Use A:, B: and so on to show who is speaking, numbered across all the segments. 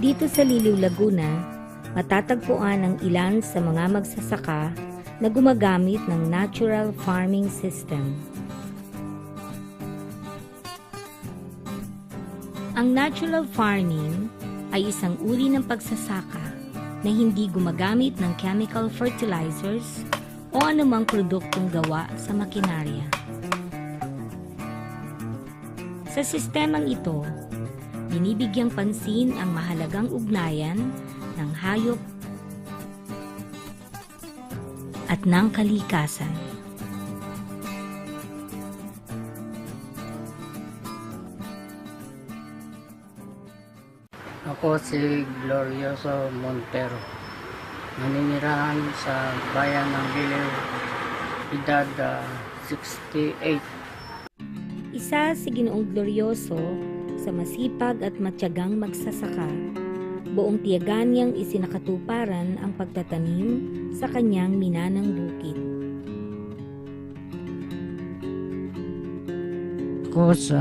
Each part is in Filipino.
A: Dito sa Liliw, Laguna, matatagpuan ang ilan sa mga magsasaka na gumagamit ng natural farming system. Ang natural farming ay isang uri ng pagsasaka na hindi gumagamit ng chemical fertilizers o anumang produktong gawa sa makinarya. Sa sistemang ito, binibigyang pansin ang mahalagang ugnayan ng hayop at ng kalikasan.
B: Ako si Glorioso Montero. Naninirahan sa bayan ng Liliw, edad 68.
A: Isa si Ginoong Glorioso sa masipag at matyagang magsasaka. Buong tiyagan niyang isinakatuparan ang pagtatanim sa kanyang minanang bukid.
B: Ako sa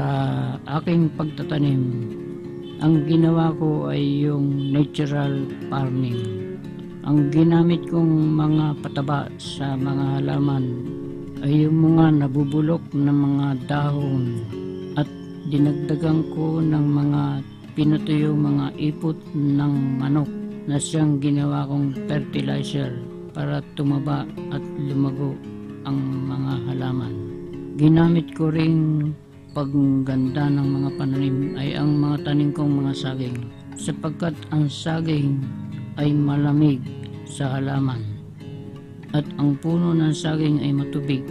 B: aking pagtatanim, ang ginawa ko ay yung natural farming. Ang ginamit kong mga pataba sa mga halaman ay yung mga nabubulok na mga dahon at dinagdagan ko ng mga pinutuyong mga ipot ng manok na siyang ginawa kong fertilizer para tumaba at lumago ang mga halaman. Ginamit ko ring pagganda ng mga pananim ay ang mga tanim kong mga saging sapagkat ang saging ay malamig sa halaman at ang puno ng saging ay matubig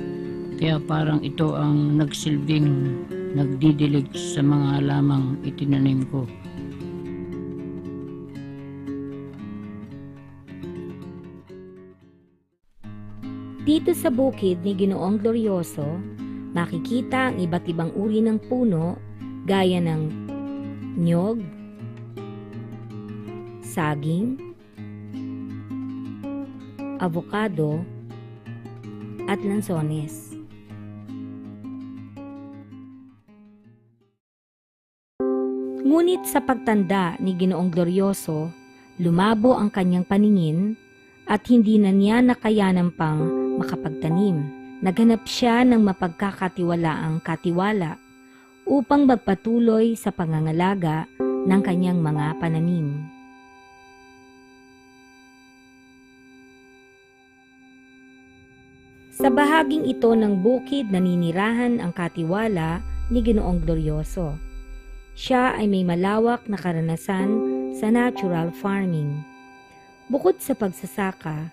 B: kaya parang ito ang nagsilbing nagdidilig sa mga halamang itinanim ko.
A: Dito sa bukid ni Ginoong Glorioso, makikita ang iba't ibang uri ng puno gaya ng niyog, saging, avocado, at lansones. Ngunit sa pagtanda ni Ginoong Glorioso, lumabo ang kanyang paningin at hindi na niya nakayanan pang makapagtanim. Naghanap siya ng mapagkakatiwalaang katiwala upang magpatuloy sa pangangalaga ng kanyang mga pananim. Sa bahaging ito ng bukid naninirahan ang katiwala ni Ginoong Glorioso. Siya ay may malawak na karanasan sa natural farming. Bukod sa pagsasaka,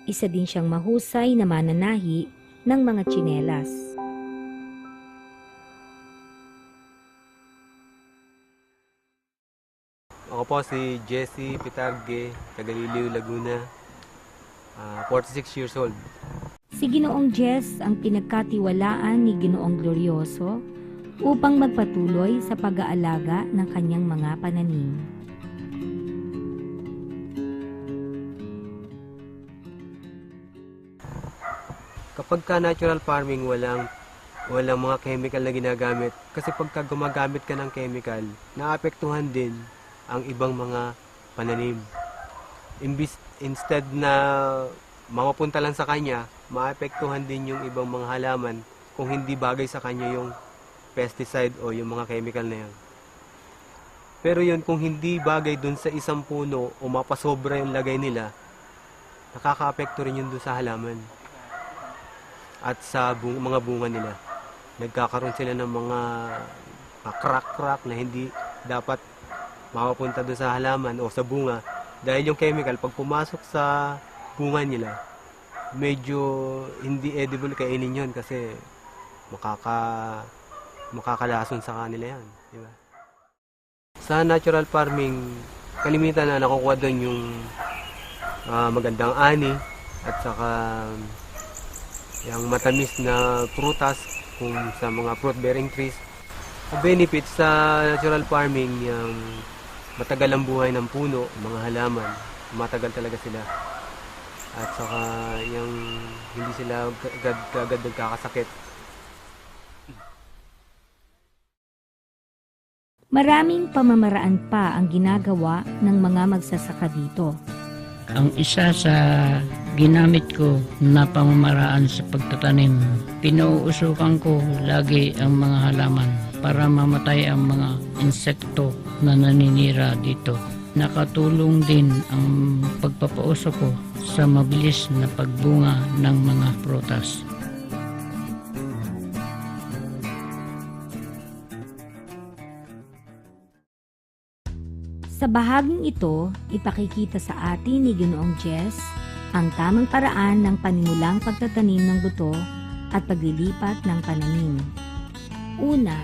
A: isa din siyang mahusay na mananahi ng mga tsinelas.
C: Ako po si Jesse Pitarge, taga Liliw, Laguna, 46 years old.
A: Si Ginoong Jess ang pinagkatiwalaan ni Ginoong Glorioso upang magpatuloy sa pag-aalaga ng kanyang mga pananim.
C: Kapag ka natural farming, walang mga chemical na ginagamit. Kasi pagka gumagamit ka ng chemical, naapektuhan din ang ibang mga pananim. Instead na mapapunta lang sa kanya, maapektuhan din yung ibang mga halaman kung hindi bagay sa kanya yung pesticide o yung mga chemical na yan. Pero yun, kung hindi bagay dun sa isang puno o mapasobra yung lagay nila, nakaka-apekto rin yun dun sa halaman at sa mga bunga nila. Nagkakaroon sila ng mga crack-crack na hindi dapat mapapunta doon sa halaman o sa bunga dahil yung chemical pag pumasok sa bunga nila medyo hindi edible kainin yun kasi makakalason sa kanila yan, di ba? Sa natural farming, kalimitan na nakukuha doon yung magandang ani at saka yung matamis na prutas kung sa mga fruit-bearing trees. Ang benefit sa natural farming, yung matagal ang buhay ng puno, mga halaman, matagal talaga sila. At saka yung hindi sila agad nagkakasakit.
A: Maraming pamamaraan pa ang ginagawa ng mga magsasaka dito.
B: Ang isa sa ginamit ko na pamamaraan sa pagtatanim, pinuusukan ko lagi ang mga halaman para mamatay ang mga insekto na naninira dito. Nakatulong din ang pagpapausok ko sa mabilis na pagbunga ng mga prutas.
A: Sa bahaging ito, ipakikita sa atin ni Ginoong Jess ang tamang paraan ng panimulang pagtatanim ng buto at paglilipat ng pananim. Una,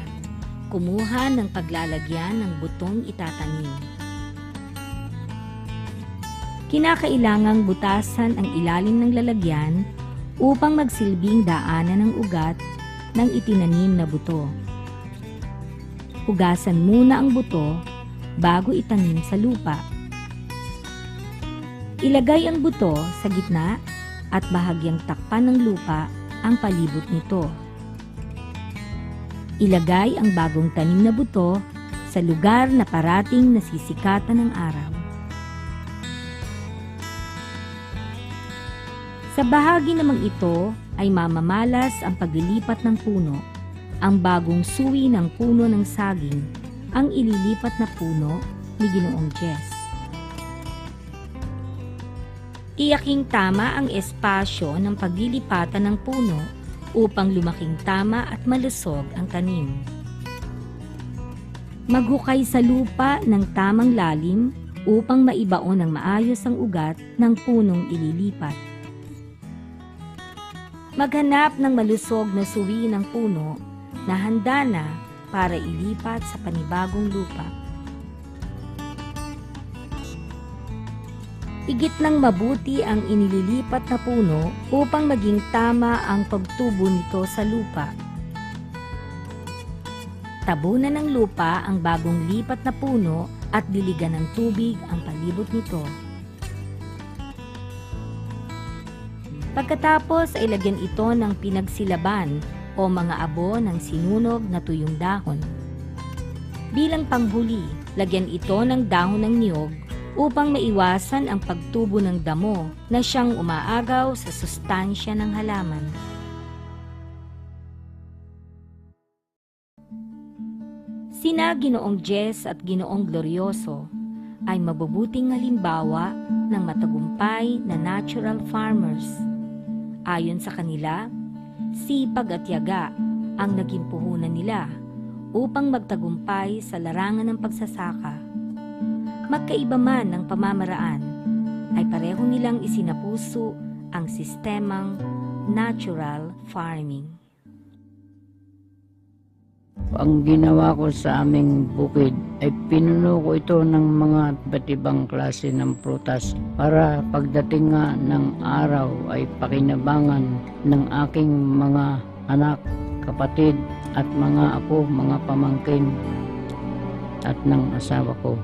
A: kumuha ng paglalagyan ng butong itatanim. Kinakailangang butasan ang ilalim ng lalagyan upang magsilbing daanan ng ugat ng itinanim na buto. Hugasan muna ang buto bago itanim sa lupa. Ilagay ang buto sa gitna at bahagyang takpan ng lupa ang palibot nito. Ilagay ang bagong tanim na buto sa lugar na parating nasisikatan ng araw. Sa bahagi namang ito ay mamamalas ang paglilipat ng puno. Ang bagong suwi ng puno ng saging ang ililipat na puno ni Ginoong Jess. Tiyaking tama ang espasyo ng paglilipatan ng puno upang lumaking tama at malusog ang tanim. Maghukay sa lupa ng tamang lalim upang maibaon ng maayos ang ugat ng punong ililipat. Maghanap ng malusog na suwi ng puno na handa na para ilipat sa panibagong lupa. Igit ng mabuti ang inililipat na puno upang maging tama ang pagtubo nito sa lupa. Tabunan ng lupa ang bagong lipat na puno at diligan ng tubig ang palibot nito. Pagkatapos ay lagyan ito ng pinagsilaban o mga abo ng sinunog na tuyong dahon. Bilang panghuli, lagyan ito ng dahon ng niyog upang maiwasan ang pagtubo ng damo na siyang umaagaw sa sustansya ng halaman. Sina Ginoong Jess at Ginoong Glorioso ay mabubuting halimbawa ng matagumpay na natural farmers. Ayon sa kanila, sipag at tiyaga ang naging puhunan nila upang magtagumpay sa larangan ng pagsasaka. Magkaiba man ng pamamaraan, ay pareho nilang isinapuso ang sistemang natural farming.
B: Ang ginawa ko sa aming bukid ay pinuno ko ito ng mga iba't ibang klase ng prutas para pagdating nga ng araw ay pakinabangan ng aking mga anak, kapatid at mga apo, mga pamangkin at ng asawa ko.